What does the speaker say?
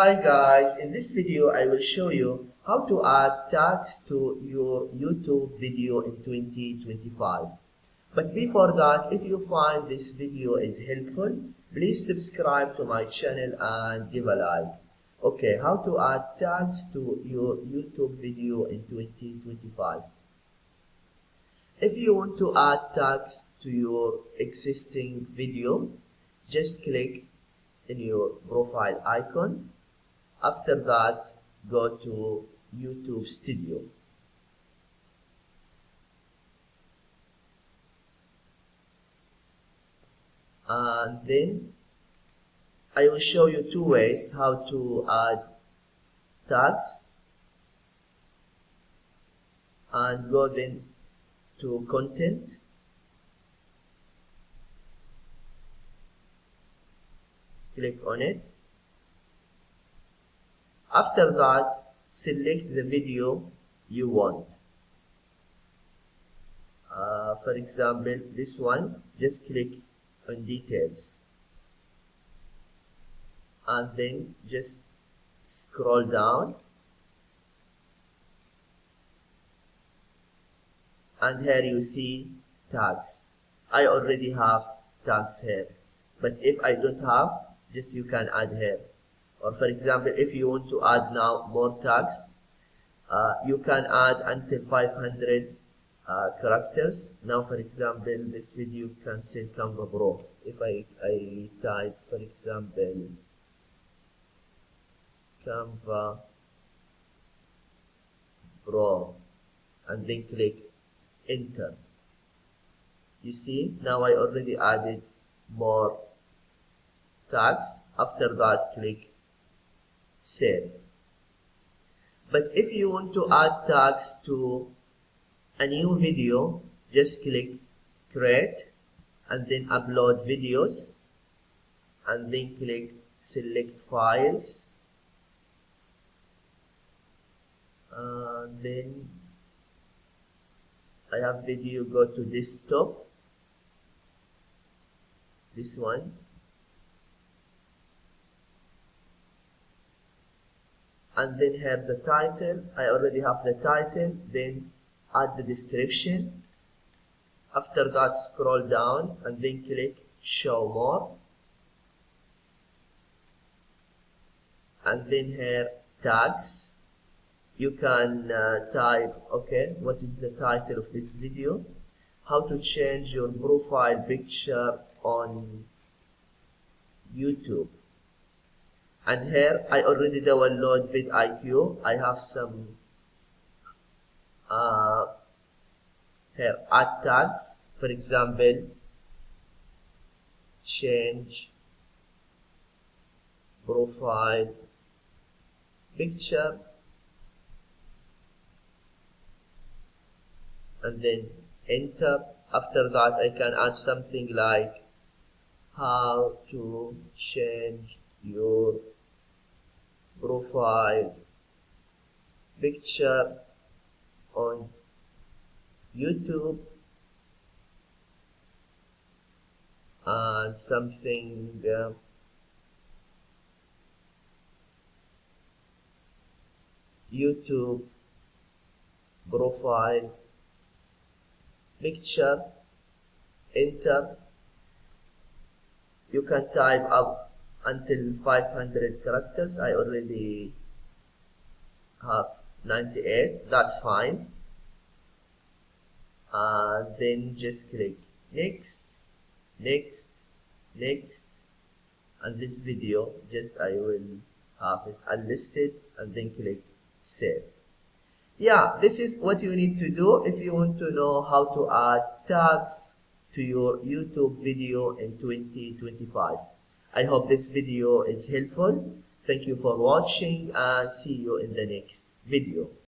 Hi guys, in this video I will show you how to add tags to your YouTube video in 2025. But before that, if you find this video is helpful, please subscribe to my channel and give a like. Okay, how to add tags to your YouTube video in 2025. If you want to add tags to your existing video, just click in your profile icon. After that, go to YouTube Studio. And then I will show you two ways how to add tags. And go then to content. Click on it. After that, select the video you want. For example, this one, just click on details. And then just scroll down. And here you see tags. I already have tags here. But if I don't have, just you can add here. Or for example, if you want to add now more tags, you can add until 500 characters. Now for example, this video can say Canva Pro. If I type for example Canva Pro and then click enter, you see now I already added more tags. After that, click save. But if you want to add tags to a new video, just click create and then upload videos and then click select files and then I have video, go to desktop, this one, and then have the title. I already have the title. Then add the description. After that, scroll down and then click show more, and then here tags. You can type, okay, what is the title of this video? How to change your profile picture on YouTube. And here I already download vidIQ. I have some here add tags. For example, change profile picture and then enter. After that, I can add something like how to change your profile picture on YouTube and something YouTube profile picture, enter. You can type up until 500 characters. I already have 98, that's fine. And then just click next, next, next, and this video just I will have it unlisted and then click save. Yeah, this is what you need to do if you want to know how to add tags to your YouTube video in 2025. I hope this video is helpful. Thank you for watching and see you in the next video.